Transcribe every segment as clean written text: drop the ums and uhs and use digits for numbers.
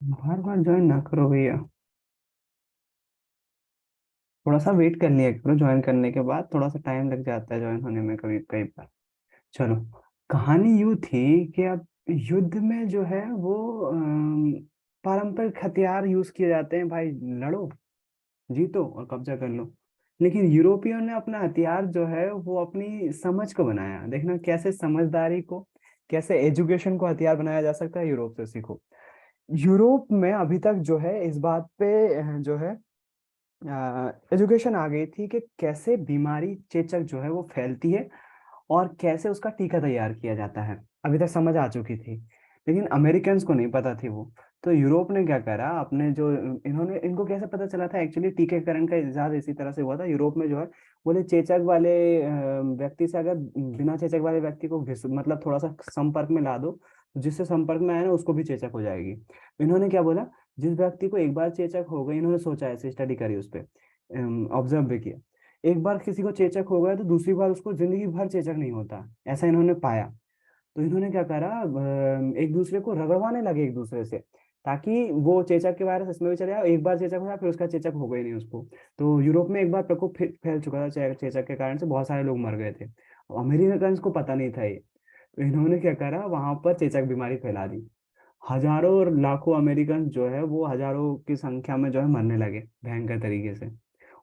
बार बार join ना करो भैया। थोड़ा सा वेट कर लिया करो, ज्वाइन करने के बाद थोड़ा सा टाइम लग जाता है ज्वाइन होने में कभी कई बार। चलो। कहानी यूं थी कि अब युद्ध में जो है वो पारंपरिक हथियार यूज किए जाते हैं भाई। लड़ो, जीतो और कब्जा कर लो। लेकिन यूरोपियों ने अपना हथियार जो है वो अपनी समझ को बनाया। देखना कैसे समझदारी को, कैसे एजुकेशन को हथियार बनाया जा सकता है, यूरोप से सीखो। यूरोप में अभी तक जो है इस बात पे जो है एजुकेशन आ गई थी कि कैसे बीमारी चेचक जो है वो फैलती है और कैसे उसका टीका तैयार किया जाता है। अभी तक समझ आ चुकी थी, लेकिन अमेरिकन्स को नहीं पता थी वो। तो यूरोप ने क्या करा, अपने जो इन्होंने, इनको कैसे पता चला था एक्चुअली टीकाकरण का इजाद इसी तरह से हुआ था यूरोप में जो है। बोले चेचक वाले व्यक्ति से अगर बिना चेचक वाले व्यक्ति को मतलब थोड़ा सा संपर्क में ला दो, जिससे संपर्क में आया ना उसको भी चेचक हो जाएगी। इन्होंने क्या बोला, जिस व्यक्ति को एक बार चेचक हो गई, इन्होंने सोचा ऐसे, स्टडी करी उस पर, ऑब्जर्व भी किया। एक बार किसी को चेचक हो गया तो दूसरी बार उसको जिंदगी भर चेचक नहीं होता, ऐसा इन्होंने पाया। तो इन्होंने क्या करा, एक दूसरे को रगड़वाने लगे एक दूसरे से, ताकि वो चेचक के वायरस इसमें भी चले जाए। एक बार चेचक हो जाए फिर उसका चेचक हो गई नहीं उसको। तो यूरोप में एक बार प्रकोप फैल चुका था चेचक के कारण से, बहुत सारे लोग मर गए थे। अमेरिकन को पता नहीं था ये। तो इन्होंने क्या करा, वहां पर चेचक बीमारी फैला दी। हजारों और लाखों अमेरिकन जो है वो हजारों की संख्या में जो है मरने लगे भयंकर तरीके से।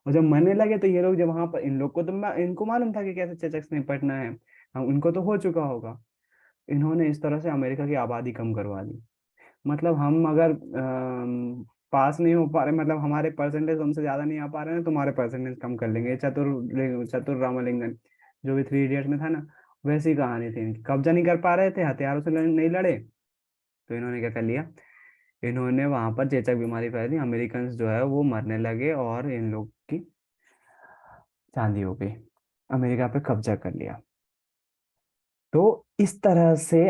और जब मरने लगे तो ये लोग जब वहां पर, इन लोग को तो इनको मालूम था कि कैसे चेचक से निपटना है। हम, उनको तो हो चुका होगा। इन्होंने इस तरह से अमेरिका की आबादी कम करवा दी। मतलब हम अगर पास नहीं हो पा रहे, मतलब हमारे परसेंटेज उनसे ज्यादा नहीं आ पा रहे हैं, तुम्हारे परसेंटेज कम कर लेंगे। चतुर चतुर रामलिंगन, जो भी थ्री इडियट्स में था ना, वैसी कहानी थी इनकी। कब्जा नहीं कर पा रहे थे, हथियारों से नहीं लड़े, तो इन्होंने क्या कर लिया, इन्होंने वहां पर चेचक बीमारी फैलाई दी। अमेरिकन जो है वो मरने लगे और इन लोग की चांदी हो गई। अमेरिका पे कब्जा कर लिया। तो इस तरह से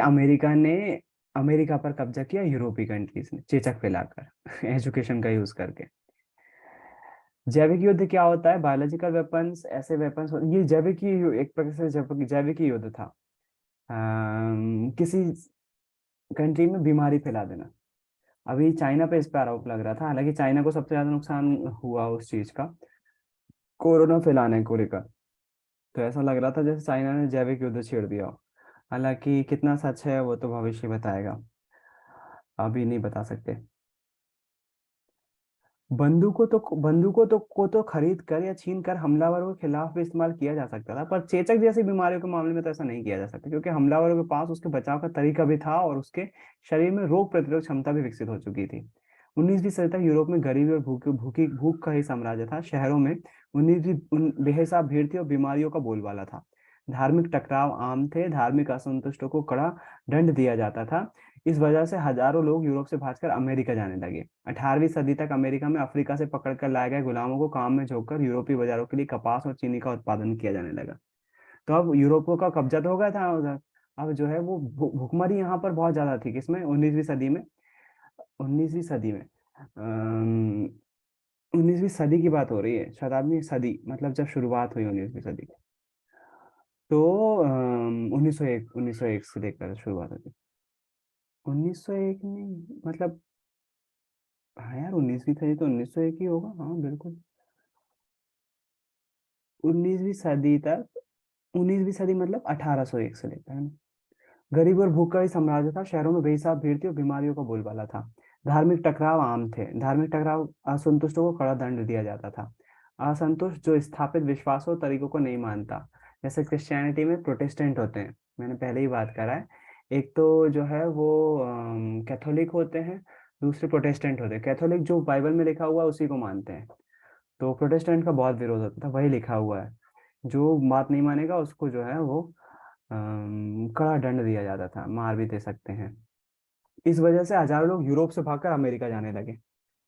अमेरिका पर कब्जा किया यूरोपीय कंट्रीज ने, चेचक फैलाकर एजुकेशन का यूज करके। जैविक युद्ध क्या होता है? बायोलॉजिकल वेपन्स, ऐसे वेपन्स, ये एक प्रकार से जैविक ही युद्ध था। किसी कंट्री में बीमारी फैला देना। अभी चाइना पे इस पे आरोप लग रहा था, हालांकि चाइना को सबसे ज्यादा नुकसान हुआ उस चीज का, कोरोना फैलाने को लेकर। तो ऐसा लग रहा था जैसे चाइना ने जैविक युद्ध छेड़ दिया हो। हालांकि कितना सच है वो तो भविष्य बताएगा, अभी नहीं बता सकते। बंदूकों तो खरीद कर या छीन कर हमलावरों के खिलाफ भी इस्तेमाल किया जा सकता था, पर चेचक जैसी बीमारियों के मामले में तो ऐसा नहीं किया जा सकता, क्योंकि हमलावरों के पास उसके बचाव का तरीका भी था और उसके शरीर में रोग प्रतिरोध क्षमता भी विकसित हो चुकी थी। 19वीं सदी तक यूरोप में गरीबी और भूख का ही साम्राज्य था। शहरों में बेहिसाब भीड़ थी और बीमारियों का बोलबाला था। धार्मिक टकराव आम थे, धार्मिक असंतुष्टों को कड़ा दंड दिया जाता था। इस वजह से हजारों लोग यूरोप से भागकर अमेरिका जाने लगे। 18वीं सदी तक अमेरिका में अफ्रीका से पकड़कर लाए गए गुलामों को काम में झोंककर यूरोपीय बाजारों के लिए कपास और चीनी का उत्पादन किया जाने लगा। तो अब यूरोपों का कब्जा तो हो गया था उधर। अब जो है वो भुखमरी यहाँ पर बहुत ज्यादा थी, किसमें, 19वीं सदी में। 19वीं सदी में, 19वीं सदी की बात हो रही है, शताब्दी सदी मतलब जब शुरुआत हुई 19वीं सदी की। तो 1901 से लेकर शुरुआत हुई। 1901 नहीं, मतलब, हाँ यार 19वीं सदी तो 1901 ही होगा, हाँ बिल्कुल। 19वीं सदी तक, 19वीं सदी मतलब 1801 से लेकर, है ना। गरीब और भूख का ही साम्राज्य था। शहरों में बेहिसाब भीड़ थी और बीमारियों का बोलबाला था। धार्मिक टकराव आम थे। धार्मिक टकराव, असंतुष्टों को कड़ा दंड दिया जाता था। असंतुष्ट जो स्थापित विश्वासों और तरीकों को नहीं मानता, जैसे क्रिश्चियनिटी में प्रोटेस्टेंट होते हैं, मैंने पहले ही बात करा है। एक तो जो है वो कैथोलिक होते हैं, दूसरे प्रोटेस्टेंट होते हैं। कैथोलिक जो बाइबल में लिखा हुआ है उसी को मानते हैं। तो प्रोटेस्टेंट का बहुत विरोध होता था, वही लिखा हुआ है। जो बात नहीं मानेगा उसको जो है वो कड़ा दंड दिया जाता था, मार भी दे सकते हैं। इस वजह से हजारों लोग यूरोप से भागकर अमेरिका जाने लगे।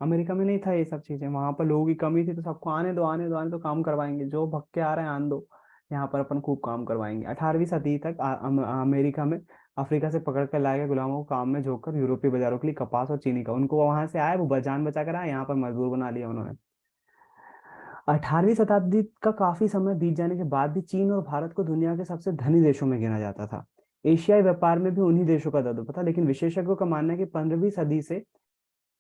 अमेरिका में नहीं था ये सब चीजें, वहां पर लोगों की कमी थी, तो सबको आने दो आने दो आने दो, काम करवाएंगे, जो भग के आ रहे हैं आने दो, यहाँ पर अपन खूब काम करवाएंगे। 18वीं सदी तक अमेरिका में अफ्रीका से पकड़ कर लाए गए गुलामों को काम में झोंक कर यूरोपीय बाजारों के लिए कपास और चीनी का, उनको वहां से आए, वो जान बचा कर आए, यहाँ पर मजदूर बना लिया उन्होंने। 18वीं शताब्दी का काफी समय बीत जाने के बाद भी चीन और भारत को दुनिया के सबसे धनी देशों में गिना जाता था। एशियाई व्यापार में भी उन्हीं देशों का दबदबा था, लेकिन विशेषज्ञों का मानना है कि 15वीं सदी से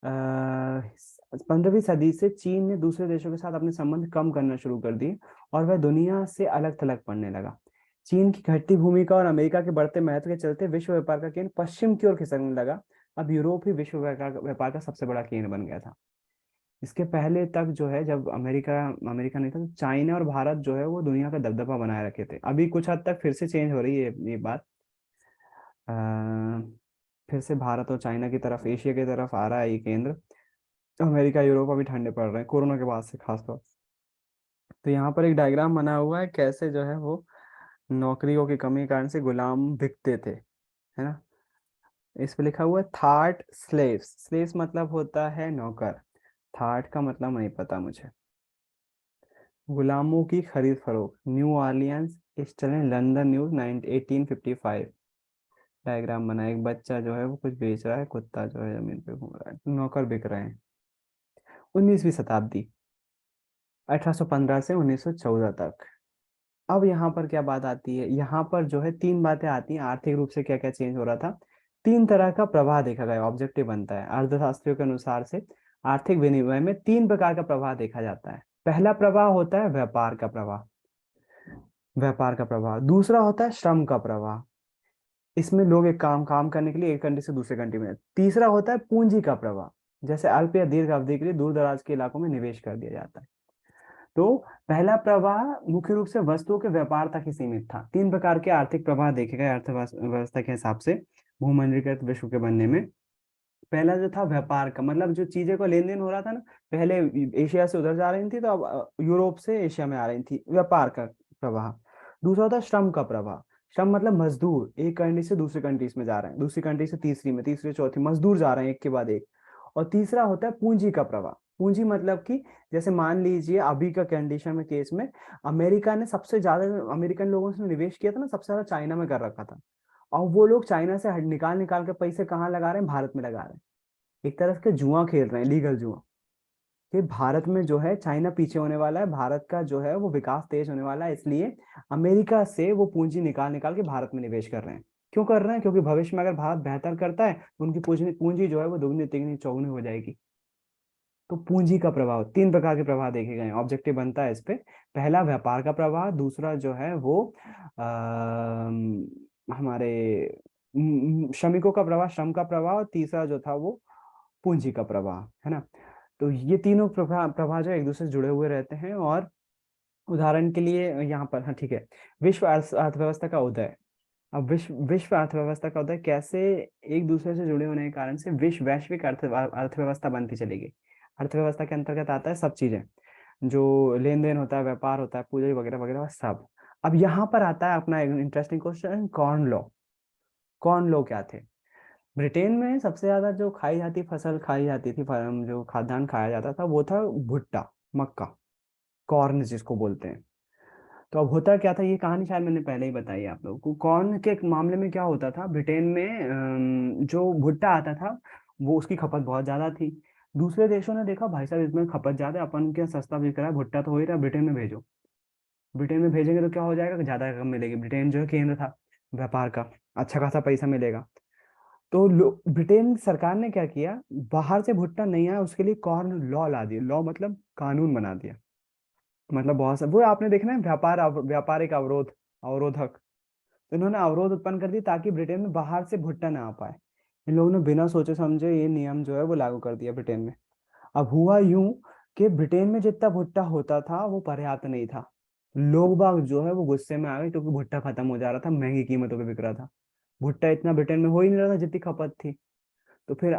15वीं सदी से चीन ने दूसरे देशों के साथ अपने संबंध कम करना शुरू कर दिए और वह दुनिया से अलग थलग पड़ने लगा। चीन की घटती भूमिका और अमेरिका के बढ़ते महत्व के चलते विश्व व्यापार का केंद्र पश्चिम की ओर खिसकने लगा। अब यूरोप ही विश्व व्यापार का सबसे बड़ा केंद्र बन गया था। इसके पहले तक जो है, जब अमेरिका अमेरिका नहीं था, तो चाइना और भारत जो है वो दुनिया का दबदबा बनाए रखे थे। अभी कुछ हद तक फिर से चेंज हो रही है ये बात। अ, फिर से भारत और चाइना की तरफ, एशिया की तरफ आ रहा है ये केंद्र। अमेरिका यूरोप अभी ठंडे पड़ रहे हैं कोरोना के बाद से खासतौर। तो यहाँ पर एक डायग्राम बना हुआ है कैसे जो है वो नौकरियों की कमी के कारण से गुलाम बिकते थे, है ना। इस पे लिखा हुआ है थाट स्लेव्स। स्लेव्स मतलब होता है नौकर। थाट का मतलब नहीं पता मुझे। गुलामों की खरीद फरोख्त, new Orleans, eastern London news 1855। Diagram बना, एक बच्चा जो है वो कुछ बेच रहा है, कुत्ता जो है जमीन पे घूम रहा है, नौकर बिक रहे हैं। 19वीं शताब्दी, 1815 से 1914 तक। अब यहाँ पर क्या बात आती है, यहाँ पर जो है तीन बातें आती हैं। आर्थिक रूप से क्या क्या चेंज हो रहा था, तीन तरह का प्रवाह देखा गया, ऑब्जेक्टिव बनता है अर्थशास्त्रियों के अनुसार से। आर्थिक विनिमय में तीन प्रकार का प्रवाह देखा जाता है। पहला प्रवाह होता है व्यापार का प्रवाह। व्यापार का प्रवाह। दूसरा होता है श्रम का प्रवाह। इसमें लोग एक काम काम करने के लिए एक कंट्री से दूसरे कंट्री में। तीसरा होता है पूंजी का प्रवाह, जैसे अल्प या दीर्घ अवधि के लिए दूर दराज के इलाकों में निवेश कर दिया जाता है। तो पहला प्रवाह मुख्य रूप से वस्तुओं के व्यापार तक ही सीमित था। तीन प्रकार के आर्थिक प्रवाह देखे गए अर्थव्यवस्था के हिसाब से भूमंडलीकृत विश्व के बनने में। पहला जो था व्यापार का, मतलब जो चीजें को लेन देन हो रहा था ना, पहले एशिया से उधर जा रही थी तो अब यूरोप से एशिया में आ रही थी, व्यापार का प्रवाह। दूसरा होता है श्रम का प्रवाह। श्रम मतलब मजदूर एक कंट्री से दूसरी कंट्रीज में जा रहे हैं, दूसरी कंट्री से तीसरी में, तीसरी चौथी, मजदूर जा रहे हैं एक के बाद एक। और तीसरा होता है पूंजी का प्रवाह। पूंजी मतलब कि जैसे मान लीजिए अभी का कंडीशन में, केस में, अमेरिका ने सबसे ज्यादा, अमेरिकन लोगों से निवेश किया था ना, सबसे ज्यादा चाइना में कर रखा था। और वो लोग चाइना से निकाल निकाल के पैसे कहाँ लगा रहे हैं, भारत में लगा रहे हैं। एक तरह के जुआ खेल रहे हैं, लीगल जुआ। कि भारत में जो है चाइना पीछे होने वाला है, भारत का जो है वो विकास तेज होने वाला है, इसलिए अमेरिका से वो पूंजी निकाल निकाल के भारत में निवेश कर रहे हैं। क्यों कर रहे हैं? क्योंकि भविष्य में अगर भारत बेहतर करता है तो उनकी पूंजी पूंजी जो है वो दुगनी तिगनी चौगुनी हो जाएगी। तो पूंजी का प्रभाव, तीन प्रकार के प्रभाव देखे गए हैं, ऑब्जेक्टिव बनता है इस पे। पहला व्यापार का प्रभाव, दूसरा जो है वो हमारे श्रमिकों का प्रभाव, श्रम का प्रभाव, और तीसरा जो था वो पूंजी का प्रवाह, है ना। तो ये तीनों प्रवाह प्रवाह जो एक दूसरे से जुड़े हुए रहते हैं। और उदाहरण के लिए यहाँ पर, हाँ ठीक है, विश्व अर्थव्यवस्था का उदय। अब विश्व विश्व अर्थव्यवस्था का उदय कैसे, एक दूसरे से जुड़े होने के कारण से विश्व वैश्विक अर्थव्यवस्था बनती चली गई। अर्थव्यवस्था के अंतर्गत आता है सब चीजें, जो लेन देन होता है, व्यापार होता है, पूंजी वगैरह वगैरह सब। अब यहाँ पर आता है अपना interesting question, corn law. Corn law क्या थे? ब्रिटेन में सबसे ज्यादा जो खाई जाती फसल खाई जाती थी, जो खाद्यान्न खाया जाता था वो था भुट्टा, मक्का, कॉर्न जिसको बोलते हैं। तो अब होता क्या था, ये कहानी शायद मैंने पहले ही बताई है आप लोगों को। कॉर्न के मामले में क्या होता था, ब्रिटेन में जो भुट्टा आता था वो, उसकी खपत बहुत ज्यादा थी। दूसरे देशों ने देखा भाई साहब इसमें खपत ज्यादा है, अपन क्या सस्ता बिक रहा है, भुट्टा तो हो ही रहा है, ब्रिटेन में भेजो। ब्रिटेन में भेजेंगे तो क्या हो जाएगा, ज्यादा रकम मिलेगी। ब्रिटेन जो है केंद्र था व्यापार का, अच्छा खासा पैसा मिलेगा। तो ब्रिटेन सरकार ने क्या किया, बाहर से भुट्टा नहीं आया उसके लिए कॉर्न लॉ ला दिया। लॉ मतलब कानून बना दिया। मतलब बहुत सा वो आपने देखना है, व्यापारिक अवरोध, अवरोधक। तो इन्होंने अवरोध उत्पन्न कर दी ताकि ब्रिटेन में बाहर से भुट्टा ना आ पाए। इन लोगों ने बिना सोचे समझे ये नियम जो है वो लागू कर दिया ब्रिटेन में। अब हुआ यूं कि ब्रिटेन में जितना भुट्टा होता था वो पर्याप्त नहीं था। लोग बाग जो है वो गुस्से में आ गए क्योंकि भुट्टा खत्म हो जा रहा था, महंगी कीमतों पे बिक रहा था। भुट्टा इतना ब्रिटेन में हो ही नहीं रहा था जितनी खपत थी। तो फिर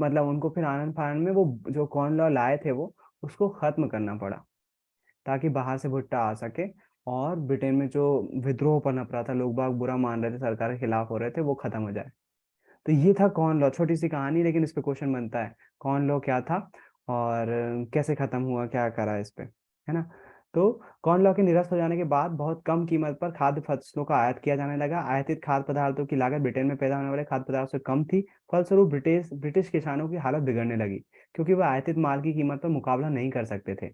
मतलब उनको फिर आनंद फानन में वो जो कॉर्न लॉ लाए थे वो, उसको खत्म करना पड़ा ताकि बाहर से भुट्टा आ सके। और ब्रिटेन में जो विद्रोह पनप रहा था, लोग बाग बुरा मान रहे थे, सरकार के खिलाफ हो रहे थे, वो खत्म हो जाए। तो ये था कॉर्न लॉ, छोटी सी कहानी, लेकिन इस पे क्वेश्चन बनता है कॉर्न लॉ क्या था और कैसे खत्म हुआ, क्या करा इस पे, है ना। तो कॉर्न लॉ के निरस्त हो जाने के बाद बहुत कम कीमत पर खाद्य फसलों का आयात किया जाने लगा। आयातित खाद्य पदार्थों की लागत ब्रिटेन में पैदा होने वाले खाद्य पदार्थों से कम थी। फलस्वरूप ब्रिटिश ब्रिटिश किसानों की हालत बिगड़ने लगी, क्योंकि वह आयातित माल की कीमत पर मुकाबला नहीं कर सकते थे।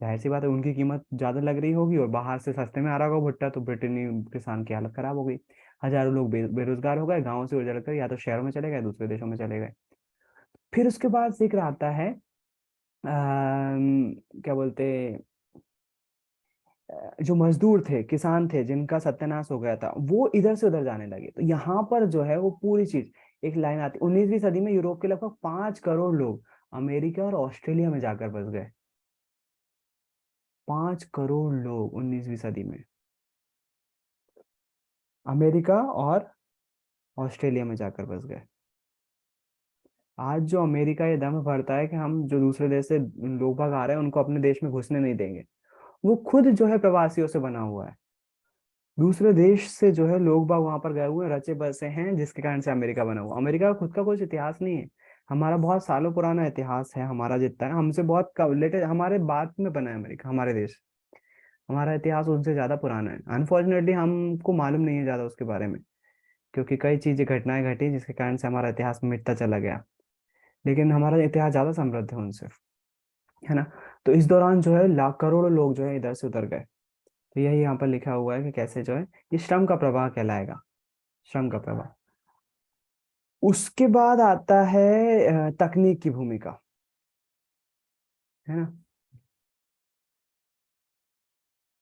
जाहिर सी बात है, उनकी कीमत ज्यादा लग रही होगी और बाहर से सस्ते में आ रहा होगा भुट्टा, तो ब्रिटेनी किसान की हालत खराब हो गई। हजारों लोग बेरोजगार हो गए, गाँव से उजड़ कर या तो शहरों में चले गए, दूसरे देशों में चले गए। फिर उसके बाद जिक्र आता है क्या बोलते, जो मजदूर थे, किसान थे, जिनका सत्यानाश हो गया था, वो इधर से उधर जाने लगे। तो यहाँ पर जो है वो पूरी चीज एक लाइन आती, 19वीं सदी में यूरोप के लगभग 5 करोड़ लोग अमेरिका और ऑस्ट्रेलिया में जाकर बस गए। 5 करोड़ लोग 19वीं सदी में अमेरिका और ऑस्ट्रेलिया में जाकर बस गए। आज जो अमेरिका ये दम भरता है कि हम जो दूसरे देश से लोग बाग आ रहे हैं उनको अपने देश में घुसने नहीं देंगे, वो खुद जो है प्रवासियों से बना हुआ है। दूसरे देश से जो है लोग बाग वहां पर गए हुए हैं, रचे बसे हैं, जिसके कारण से अमेरिका बना हुआ। अमेरिका का खुद का कुछ इतिहास नहीं है। हमारा बहुत सालों पुराना इतिहास है, हमारा जितना है हमसे बहुत लेटेस्ट, हमारे बाद में बना है अमेरिका, हमारे देश। हमारा इतिहास उनसे ज्यादा पुराना है। अनफॉर्चुनेटली हमको मालूम नहीं है ज्यादा उसके बारे में, क्योंकि कई चीजें घटनाएं घटी जिसके कारण से हमारा इतिहास मिटता चला गया। लेकिन हमारा इतिहास ज्यादा समृद्ध है उनसे, है ना। तो इस दौरान जो है लाख करोड़ों लोग जो है इधर से उधर गए। तो यही यहाँ पर लिखा हुआ है कि कैसे जो है ये श्रम का प्रवाह कहलाएगा, श्रम का प्रवाह। उसके बाद आता है तकनीक की भूमिका, है ना।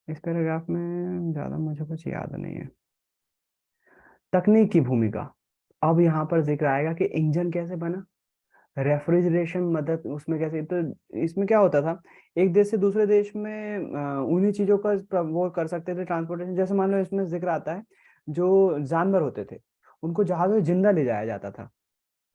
इस पैराग्राफ में ज्यादा मुझे कुछ याद नहीं है। तकनीक की भूमिका, अब यहाँ पर जिक्र आएगा कि इंजन कैसे बना, रेफ्रिजरेशन मदद उसमें कैसे। तो इसमें क्या होता था, एक देश से दूसरे देश में उन्हीं चीजों का वो कर सकते थे ट्रांसपोर्टेशन। जैसे मान लो इसमें जिक्र आता है, जो जानवर होते थे उनको जहाजों में जिंदा ले जाया जाता था।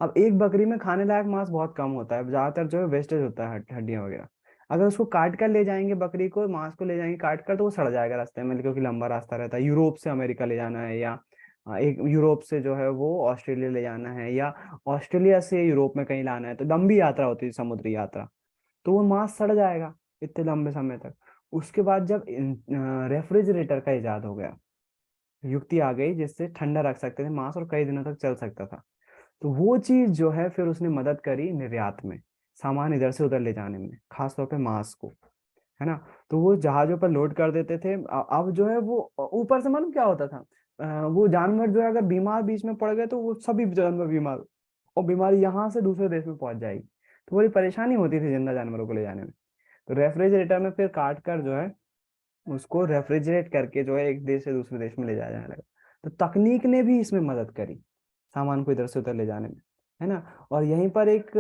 अब एक बकरी में खाने लायक मांस बहुत कम होता है, ज्यादातर जो है वेस्टेज होता है, हड्डियां वगैरह। अगर उसको काट कर ले जाएंगे, बकरी को मांस को ले जाएंगे काट कर, तो वो सड़ जाएगा रास्ते में, क्योंकि लंबा रास्ता रहता है। यूरोप से अमेरिका ले जाना है, या एक यूरोप से जो है वो ऑस्ट्रेलिया ले जाना है, या ऑस्ट्रेलिया से यूरोप में कहीं लाना है, तो लंबी यात्रा होती है, समुद्री यात्रा। तो वो मांस सड़ जाएगा इतने लंबे समय तक। उसके बाद जब रेफ्रिजरेटर का इजाद हो गया, युक्ति आ गई जिससे ठंडा रख सकते थे मांस और कई दिनों तक चल सकता था, तो वो चीज जो है फिर उसने मदद करी निर्यात में, सामान इधर से उधर ले जाने में, खासतौर पे मांस को, है ना। तो वो जहाजों पर लोड कर देते थे। अब जो है वो ऊपर से मालूम क्या होता था, वो जानवर जो है अगर बीमार बीच में पड़ गए तो वो सभी जानवर बीमार, और बीमारी यहाँ से दूसरे देश में पहुंच जाएगी। तो बड़ी परेशानी होती थी जिंदा जानवरों को ले जाने में। तो रेफ्रिजरेटर में फिर काट कर जो है उसको रेफ्रिजरेट करके जो है एक देश से दूसरे देश में ले जाया जाने लगा। तो तकनीक ने भी इसमें मदद करी, सामान को इधर से उधर ले जाने में, है ना। और यहीं पर एक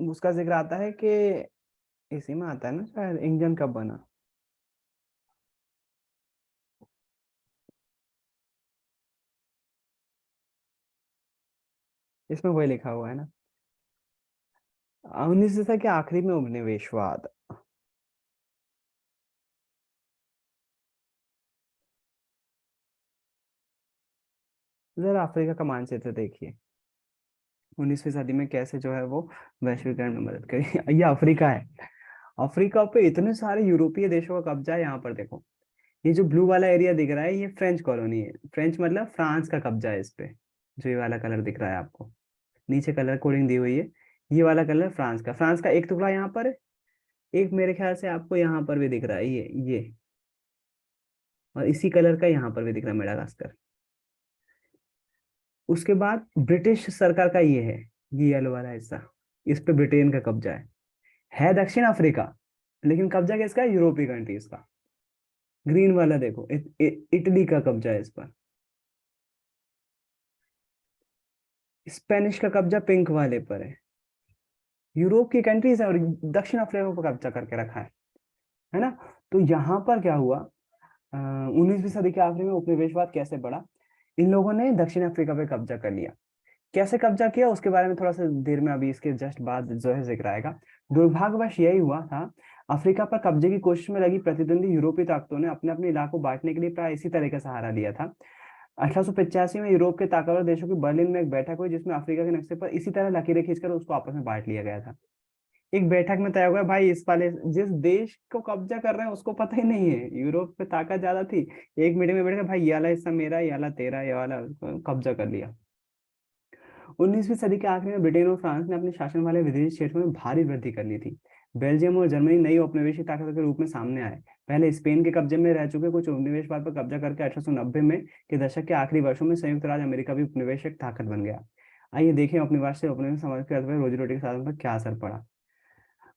उसका जिक्र आता है कि इसी में आता है ना शायद, इंजन कब बना। इसमें वही लिखा हुआ है ना, 19 के आखिरी में उपनिवेशवाद। जरा अफ्रीका का मानचित्र देखिए, 19वीं सदी में कैसे जो है वो वैश्वीकरण में मदद करी। ये अफ्रीका है। अफ्रीका पे इतने सारे यूरोपीय देशों का कब्जा है। यहाँ पर देखो, ये जो ब्लू वाला एरिया दिख रहा है ये फ्रेंच कॉलोनी है। फ्रेंच मतलब फ्रांस का कब्जा है इस पे। जो ये वाला कलर दिख रहा है आपको, नीचे कलर कोडिंग दी हुई है, ये वाला कलर फ्रांस का एक टुकड़ा यहाँ पर है। एक मेरे ख्याल से आपको यहाँ पर भी दिख रहा है, ये, और इसी कलर का यहाँ पर भी दिख रहा है, मेडागास्कर। उसके बाद ब्रिटिश सरकार का ये है, ये येलो वाला हिस्सा, इस पे ब्रिटेन का कब्जा है दक्षिण अफ्रीका, लेकिन कब्जा किसका है, यूरोपीय कंट्रीज का। ग्रीन वाला देखो, इटली का कब्जा है इस पर। स्पेनिश का कब्जा पिंक वाले पर है। यूरोप की कंट्रीज है और दक्षिण अफ्रीका को कब्जा करके रखा है ना। तो यहाँ पर क्या हुआ, 19वीं सदी के आखिरी में उपनिवेशवाद कैसे बढ़ा, इन लोगों ने दक्षिण अफ्रीका पे कब्जा कर लिया। कैसे कब्जा किया उसके बारे में थोड़ा सा देर में, अभी इसके जस्ट बाद जो है जिक्र आएगा। दुर्भाग्यवश यही हुआ था, अफ्रीका पर कब्जे की कोशिश में लगी प्रतिद्वंदी यूरोपीय ताकतों ने अपने अपने इलाकों बांटने के लिए प्राय इसी तरह का सहारा लिया था। 1885 में यूरोप के ताकतवर देशों की बर्लिन में एक बैठक हुई, जिसमें अफ्रीका के नक्शे पर इसी तरह लकीरें खींचकर उसको आपस में बांट लिया गया था। एक बैठक में तय हो गया भाई, इस वाले जिस देश को कब्जा कर रहे हैं उसको पता ही नहीं है, यूरोप पे ताकत ज्यादा थी। एक मीटिंग में बैठ गए, भाई ये वाला हिस्सा मेरा, ये वाला तेरा, ये वाला कब्जा कर लिया। 19वीं सदी के आखिर में ब्रिटेन और फ्रांस ने अपने शासन वाले विदेशी क्षेत्रों में भारी वृद्धि कर ली थी। बेल्जियम और जर्मनी नई औपनिवेशिक ताकत के रूप में सामने आए। पहले स्पेन के कब्जे में रह चुके कुछ उपनिवेशवाद पर कब्जा करके 1890 में के दशक के आखिरी वर्षों में संयुक्त राज्य अमेरिका भी उपनिवेशक ताकत बन गया। आइए देखें अपनी बात से अपने समाज के अर्थ में रोजी रोटी के साधन पर क्या असर पड़ा।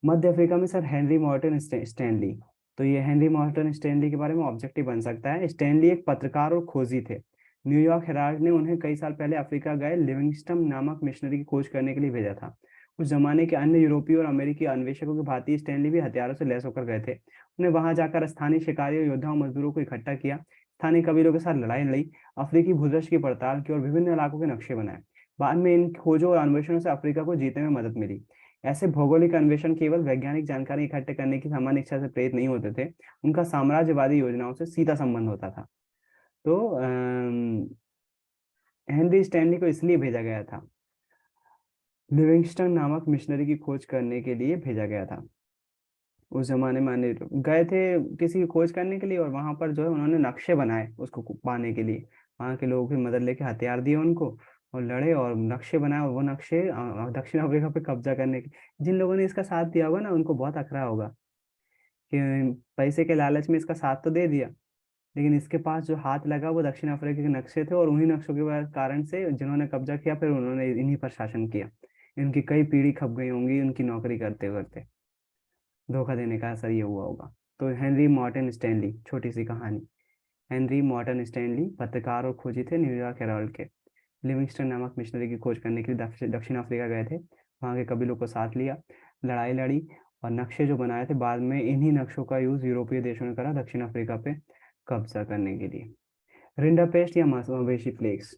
मध्य अफ्रीका में सर हेनरी मॉर्टन स्टैनली। तो ये हेनरी मॉर्टन स्टैनली के बारे में ऑब्जेक्टिव बन सकता है। स्टैनली एक पत्रकार और खोजी थे। न्यूयॉर्क हेराल्ड ने उन्हें कई साल पहले अफ्रीका गए लिविंगस्टन नामक मिशनरी की खोज करने के लिए भेजा था। उस जमाने के अन्य यूरोपीय और अमेरिकी अन्वेषकों की भांति स्टैनली भी हथियारों से लैस होकर गए थे। उन्हें वहां जाकर स्थानीय शिकारियों, योद्धाओं, मजदूरों को इकट्ठा किया, स्थानीय कबीलों के साथ लड़ाई लड़ी, अफ्रीकी भूदृश्य की पड़ताल की और विभिन्न इलाकों के नक्शे बनाए। बाद में इन खोजों और अन्वेषणों से अफ्रीका को जीतने में मदद मिली। ऐसे भौगोलिक अन्वेषण केवल वैज्ञानिक जानकारी इकट्ठे करने की सामान्य इच्छा से प्रेरित नहीं होते थे, उनका साम्राज्यवादी योजनाओं से सीधा संबंध होता था। तो हेनरी स्टैनली को इसलिए भेजा गया था, लिविंगस्टन नामक मिशनरी की खोज करने के लिए भेजा गया था। उस जमाने में गए थे किसी की खोज करने के लिए, और वहां पर जो है उन्होंने नक्शे बनाए उसको पाने के लिए। वहां के लोगों की मदद लेके हथियार दिए उनको, और लड़े और नक्शे बनाए, और वो नक्शे दक्षिण अफ्रीका पे कब्जा करने के। जिन लोगों ने इसका साथ दिया होगा ना, उनको बहुत अखरा होगा कि पैसे के लालच में इसका साथ तो दे दिया, लेकिन इसके पास जो हाथ लगा वो दक्षिण अफ्रीका के नक्शे थे, और उन्हीं नक्शों के कारण से जिन्होंने कब्जा किया फिर उन्होंने इन्हीं पर शासन किया। इनकी कई पीढ़ी खप गई होंगी उनकी नौकरी करते करते। धोखा देने का असर ये हुआ होगा। तो हेनरी मॉर्टन स्टैनली, छोटी सी कहानी। हेनरी मॉर्टन स्टैनली पत्रकार और खोजी थे न्यूयॉर्क हेराल्ड के। लिविंगस्टन नामक मिशनरी की खोज करने के लिए दक्षिण अफ्रीका गए थे। वहाँ के कबीलों को साथ लिया, लड़ाई लड़ी, और नक्शे जो बनाए थे बाद में इन्हीं नक्शों का यूज यूरोपीय देशों ने करा दक्षिण अफ्रीका पे कब्जा करने के लिए। रिंडरपेस्ट या मवेशी प्लेग्स।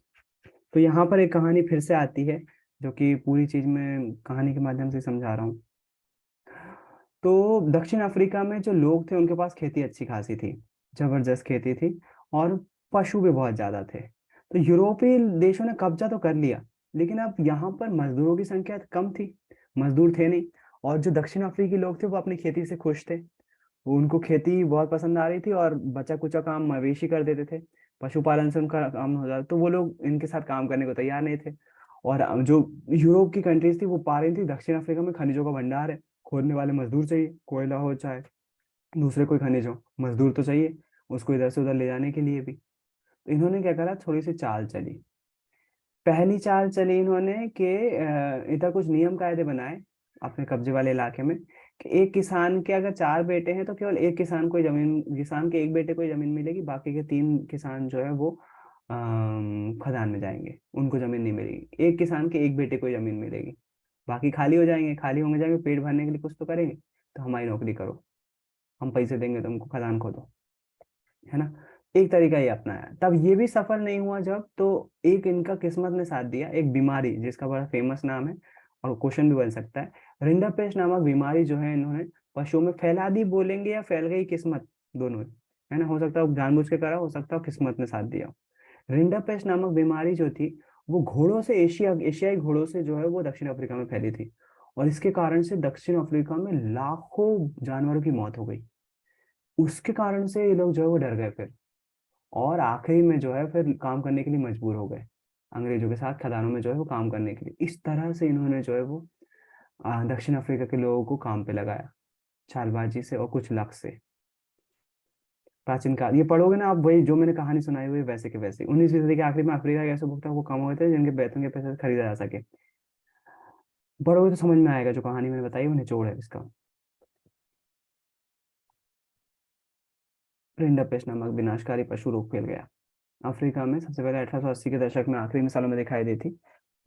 तो यहाँ पर एक कहानी फिर से आती है, जो कि पूरी चीज में कहानी के माध्यम से समझा रहा हूँ। तो दक्षिण अफ्रीका में जो लोग थे उनके पास खेती अच्छी खासी थी, जबरदस्त खेती थी, और पशु भी बहुत ज्यादा थे। तो यूरोपीय देशों ने कब्जा तो कर लिया, लेकिन अब यहाँ पर मजदूरों की संख्या कम थी, मजदूर थे नहीं। और जो दक्षिण अफ्रीकी लोग थे वो अपनी खेती से खुश थे, वो उनको खेती बहुत पसंद आ रही थी, और बचा कुचा काम मवेशी कर देते थे, पशुपालन से उनका काम हो जाता। तो वो लोग इनके साथ काम करने को तैयार नहीं थे। और जो यूरोप की कंट्रीज थी वो पा रही थी दक्षिण अफ्रीका में खनिजों का भंडार है, खोदने वाले मजदूर चाहिए, कोयला हो चाहे दूसरे कोई खनिज हो, मजदूर तो चाहिए उसको इधर से उधर ले जाने के लिए भी। तो इन्होंने क्या करा, थोड़ी सी चाल चली। पहली चाल चली इन्होंने कि इधर कुछ नियम कायदे बनाए अपने कब्जे वाले इलाके में, कि एक किसान के अगर चार बेटे हैं तो केवल एक किसान को जमीन, किसान के एक बेटे को ही जमीन मिलेगी, बाकी के तीन किसान जो है वो खदान में जाएंगे, उनको जमीन नहीं मिलेगी। एक किसान के एक बेटे को ही जमीन मिलेगी, बाकी खाली हो जाएंगे, खाली होंगे जाएंगे, पेट भरने के लिए कुछ तो करेंगे, तो हमारी नौकरी करो, हम पैसे देंगे तुमको, खदान खोदो, है ना। एक तरीका ये अपनाया। तब ये भी सफल नहीं हुआ जब, तो एक इनका किस्मत ने साथ दिया, एक बीमारी जिसका बड़ा फेमस नाम है और क्वेश्चन भी बन सकता है। रिंडरपेस्ट नामक बीमारी जो है इन्होंने पशुओं में फैला दी, बोलेंगे या फैल गई किस्मत, दोनों ही, है ना। हो सकता है वो जानबूझ के करा, हो सकता है किस्मत ने साथ दिया। रिंडरपेस्ट नामक बीमारी जो थी वो घोड़ों से, एशियाई घोड़ों से जो है वो दक्षिण अफ्रीका में फैली थी, और इसके कारण से दक्षिण अफ्रीका में लाखों जानवरों की मौत हो गई। उसके कारण से ये लोग जो है वो डर गए फिर, और आखिरी में जो है फिर काम करने के लिए मजबूर हो गए, अंग्रेजों के साथ खदानों में जो है वो काम करने के लिए। इस तरह से इन्होंने जो है वो दक्षिण अफ्रीका के लोगों को काम पे लगाया, चालबाजी से और कुछ लक से। प्राचीन काल ये पढ़ोगे ना आप, वही जो मैंने कहानी सुनाई हुई वैसे के वैसे। 19वीं सदी के आखिरी में अफ्रीका के ऐसे उपभोक्ता को कम हुए थे जिनके वेतन के पैसे से खरीदा जा सके। पढ़ोगे तो समझ में आएगा, जो कहानी मैंने बताई वो निचोड़ है इसका। रिंडरपेस्ट नामक विनाशकारी पशु रोग फैल गया अफ्रीका में। सबसे पहले 1880 के दशक में आखिरी में सालों में दिखाई दी थी,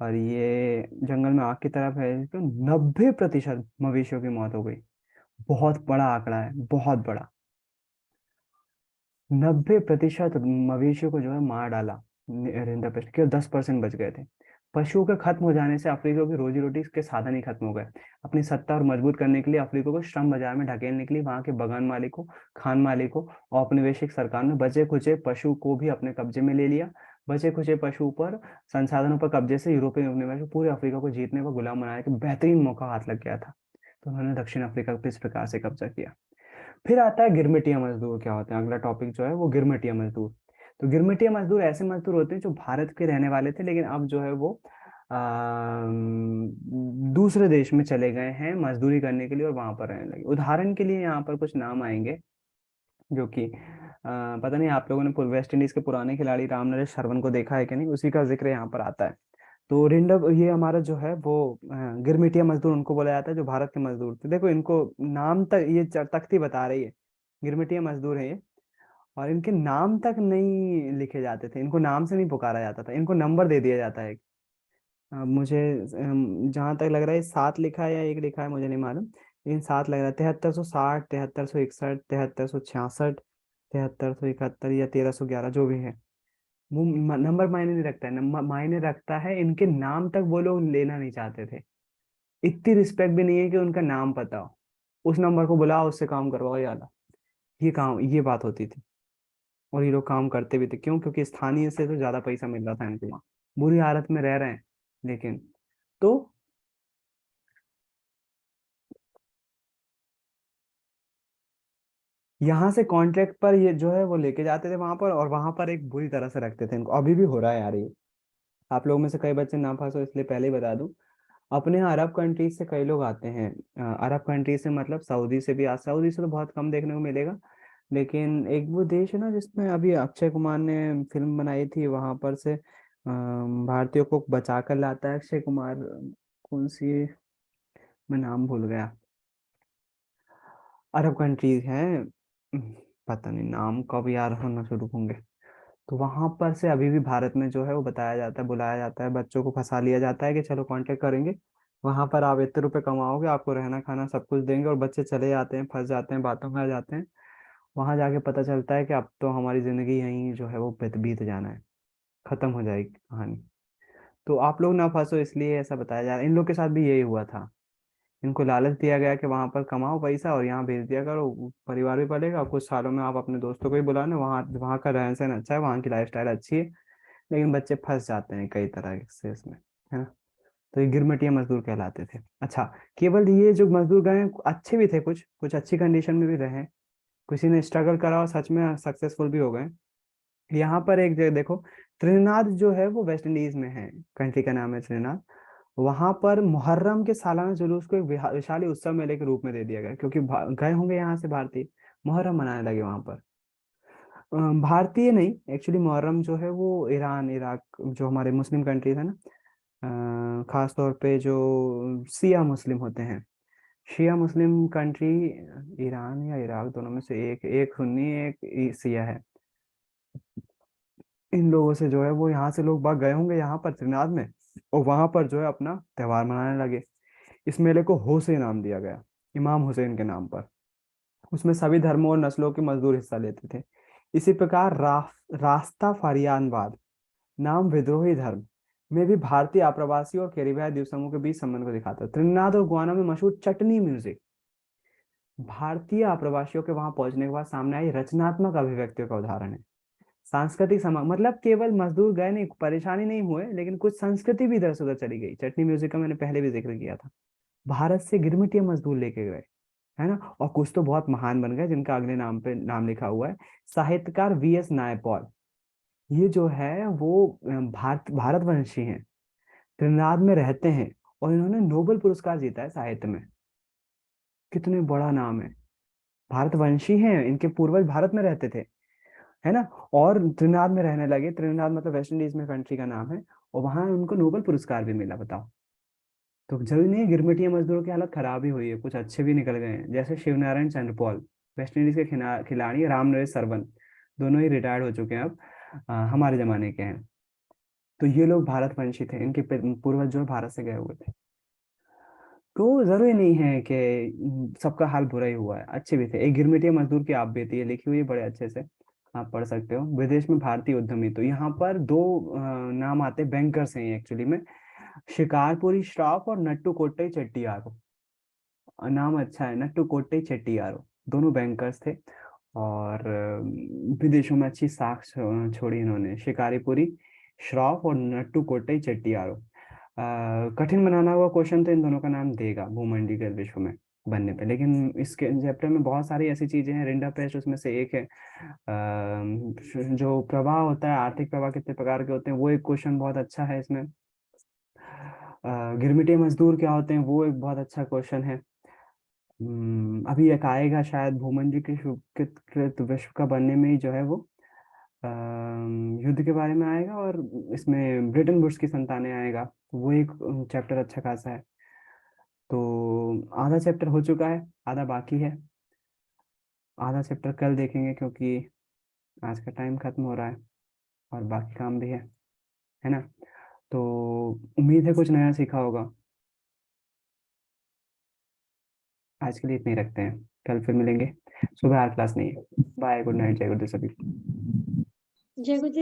और ये जंगल में आग की तरफ है। 90% मवेशियों की मौत हो गई। बहुत बड़ा आंकड़ा है, बहुत बड़ा। 90% मवेशियों को जो है मार डाला रिंडरपेस्ट, केवल 10% बच गए थे। पशुओं के खत्म हो जाने से अफ्रीका की रोजी रोटी के साधन ही खत्म हो गए। अपनी सत्ता और मजबूत करने के लिए अफ्रीका को श्रम बाजार में ढकेलने के लिए वहां के बगान मालिकों, खान मालिकों और औपनिवेशिक सरकार ने बचे खुचे पशु को भी अपने कब्जे में ले लिया। बचे खुचे पशु पर संसाधनों पर कब्जे से यूरोपीय उपनिवेश पूरे अफ्रीका को जीतने का गुलाम बनाने का बेहतरीन मौका हाथ लग गया था। तो उन्होंने दक्षिण अफ्रीका पर इस प्रकार से कब्जा किया। फिर आता है गिरमिटिया मजदूर। क्या होते हैं, अगला टॉपिक जो है वो गिरमिटिया मजदूर। तो गिरमिटिया मजदूर ऐसे मजदूर होते हैं जो भारत के रहने वाले थे, लेकिन अब जो है वो दूसरे देश में चले गए हैं मजदूरी करने के लिए और वहां पर रहने लगे। उदाहरण के लिए यहाँ पर कुछ नाम आएंगे जो कि पता नहीं आप लोगों ने वेस्ट इंडीज के पुराने खिलाड़ी रामनरेश शर्मन को देखा है कि नहीं, उसी का जिक्र यहाँ पर आता है। तो रिंडा ये हमारा जो है वो गिरमिटिया मजदूर उनको बोला जाता है, जो भारत के मजदूर थे। देखो इनको नाम तक ये तख्ती बता रही है, गिरमिटिया मजदूर है ये। और इनके नाम तक नहीं लिखे जाते थे, इनको नाम से नहीं पुकारा जाता था, इनको नंबर दे दिया जाता है। मुझे जहां तक लग रहा है 7 लिखा है या 1 लिखा है मुझे नहीं मालूम, लेकिन 7 लग रहा है। 7360, 7361, 7366, 7371 या 1311, जो भी है। वो नंबर मायने नहीं रखता है, नंबर मायने रखता है इनके नाम तक वो लोग लेना नहीं चाहते थे। इतनी रिस्पेक्ट भी नहीं है कि उनका नाम पता हो। उस नंबर को बुलाओ, उससे काम करवाओ, याला ये काम, ये बात होती थी। और ये लोग काम करते भी थे, क्यों? क्योंकि स्थानीय से तो ज्यादा पैसा मिल रहा था इनको वहाँ। बुरी हालत में रह रहे हैं लेकिन। तो यहाँ से कॉन्ट्रैक्ट पर ये जो है वो लेके जाते थे वहां पर, और वहां पर एक बुरी तरह से रखते थे इनको। अभी भी हो रहा है यार ये। आप लोगों में से कई बच्चे ना फंसो इसलिए पहले ही बता दूं, अपने यहाँ अरब कंट्रीज से कई लोग आते हैं। अरब कंट्रीज से मतलब सऊदी से भी सऊदी से तो बहुत कम देखने को मिलेगा। लेकिन एक वो देश है ना जिसमें अभी अक्षय कुमार ने फिल्म बनाई थी, वहां पर से भारतीयों को बचा कर लाता है अक्षय कुमार। कौन सी, मैं नाम भूल गया। अरब कंट्रीज हैं, पता नहीं नाम कब यार होना शुरू होंगे। तो वहां पर से अभी भी भारत में जो है वो बताया जाता है, बुलाया जाता है, बच्चों को फंसा लिया जाता है कि चलो कांटेक्ट करेंगे, वहां पर आप इतने रुपए कमाओगे, आपको रहना खाना सब कुछ देंगे। और बच्चे चले जाते हैं, फंस जाते हैं, बातों में आ जाते हैं। वहां जाके पता चलता है कि अब तो हमारी जिंदगी यहीं जो है वो बीत बीत जाना है, खत्म हो जाएगी कहानी। तो आप लोग ना फंसो इसलिए ऐसा बताया जा रहा है। इन लोग के साथ भी यही हुआ था। इनको लालच दिया गया कि वहां पर कमाओ पैसा और यहाँ भेज दिया करो, परिवार भी पलेगा, कुछ सालों में आप अपने दोस्तों को ही बुला लो, वहाँ वहाँ का रहन सहन अच्छा है, वहाँ की लाइफस्टाइल अच्छी है। लेकिन बच्चे फंस जाते हैं कई तरह से इसमें, है ना। तो ये गिरमिटिया मजदूर कहलाते थे। अच्छा, केवल ये जो मजदूर गए हैं, अच्छे भी थे, कुछ कुछ अच्छी कंडीशन में भी रहे, किसी ने स्ट्रगल करा और सच में सक्सेसफुल भी हो गए। यहाँ पर एक जगह देखो, त्रिनाद जो है वो वेस्ट इंडीज में है, कंट्री का नाम है त्रिनाद। वहां पर मुहर्रम के सालाना जुलूस को एक विशाली उत्सव मेले के रूप में दे दिया गया, क्योंकि गए होंगे यहाँ से भारतीय, मुहर्रम मनाने लगे वहां पर। भारतीय नहीं, एक्चुअली मुहर्रम जो है वो ईरान इराक, जो हमारे मुस्लिम कंट्रीज है ना, खास तौर पे जो शिया मुस्लिम होते हैं, शिया मुस्लिम कंट्री, ईरान या इराक दोनों में से एक, एक सुन्नी एक शिया है। इन लोगों से जो है वो यहाँ से लोग बाग गए होंगे यहाँ पर त्रिनाद में, और वहां पर जो है अपना त्योहार मनाने लगे। इस मेले को हुसैन नाम दिया गया, इमाम हुसैन के नाम पर। उसमें सभी धर्मों और नस्लों के मजदूर हिस्सा लेते थे। इसी प्रकार रास्ता फारियानवाद नाम विद्रोही धर्म में भी भारतीय आप्रवासी और कैरिबियाई द्वीप समूह के बीच संबंध को दिखाता है। त्रिनिदाद और गुयाना में मशहूर चटनी म्यूजिक भारतीय आप्रवासियों के वहां पहुंचने के बाद सामने आई रचनात्मक अभिव्यक्तियों का उदाहरण है। सांस्कृतिक समा मतलब केवल मजदूर गए नहीं, परेशानी नहीं हुए, लेकिन कुछ संस्कृति भी इधर से उधर चली गई। चटनी म्यूजिक का मैंने पहले भी जिक्र किया था। भारत से गिरमिटिया मजदूर लेके गए, है ना। और कुछ तो बहुत महान बन गए जिनका अगले नाम पे नाम लिखा हुआ है। साहित्यकार वीएस नायपॉल, ये जो है वो भारतवंशी हैं, त्रिनाद में रहते हैं, और इन्होंने नोबेल पुरस्कार जीता है साहित्य में। कितने बड़ा नाम है। भारतवंशी हैं, इनके पूर्वज भारत में रहते थे, है ना। और त्रिनाद में रहने लगे। त्रिनाद मतलब वेस्ट इंडीज में कंट्री का नाम है। और वहां उनको नोबेल पुरस्कार भी मिला, बताओ। तो जरूरी नहीं है गिरमिटिया मजदूरों की हालत खराब ही हुई है, कुछ अच्छे भी निकल गए हैं, जैसे शिवनारायण चंद्रपॉल, वेस्ट इंडीज के खिलाड़ी, रामनरेश सरवन, दोनों ही रिटायर्ड हो चुके हैं अब, हमारे जमाने के हैं। तो ये लोग भारतवंशी थे, इनके पूर्वज जो है भारत से गए हुए थे। तो जरूरी नहीं है कि सबका हाल बुरा ही हुआ है, अच्छे भी थे। एक गिरमिटिया मजदूर की आप बीती है लिखी हुई है बड़े अच्छे से, आप पढ़ सकते हो। विदेश में भारतीय उद्यमी, तो यहाँ पर दो नाम आते हैं, बैंकर्स हैं एक्चुअली में, शिकारपुरी श्रॉफ और नट्टू कोट्टई चेट्टियार। नाम अच्छा है, नट्टू कोट्टई चेट्टियारो, दोनों बैंकर्स थे। और विदेशों में अच्छी साख छोड़ी इन्होंने, शिकारीपुरी श्रॉफ और नट्टू कोट्टई चेट्टियारो। कठिन बनाना हुआ क्वेश्चन तो इन दोनों का नाम देगा भूमंडी के विश्व में बनने पे, लेकिन इसके चैप्टर में बहुत सारी ऐसी चीजें हैं। रिंडा पेस्ट उसमें से एक है। जो प्रवाह होता है, आर्थिक प्रवाह कितने प्रकार के होते हैं, वो एक क्वेश्चन बहुत अच्छा है इसमें। गिरमिटिया मजदूर क्या होते हैं, वो एक बहुत अच्छा क्वेश्चन है। अभी एक आएगा शायद, भूमंडी के कृत विश्व का बनने में ही जो है वो युद्ध के बारे में आएगा, और इसमें ब्रिटेन बुश की संतानें आएगा। वो एक चैप्टर अच्छा खासा है। तो आधा चैप्टर हो चुका है, आधा बाकी है। आधा चैप्टर कल देखेंगे, क्योंकि आज का टाइम खत्म हो रहा है और बाकी काम भी है ना? तो उम्मीद है कुछ नया सीखा होगा। आज के लिए इतना ही रखते हैं, कल फिर मिलेंगे। सुबह हर क्लास नहीं है। बाय, गुड नाइट, जय गुरुदेव सभी को। जय गुरुदेव।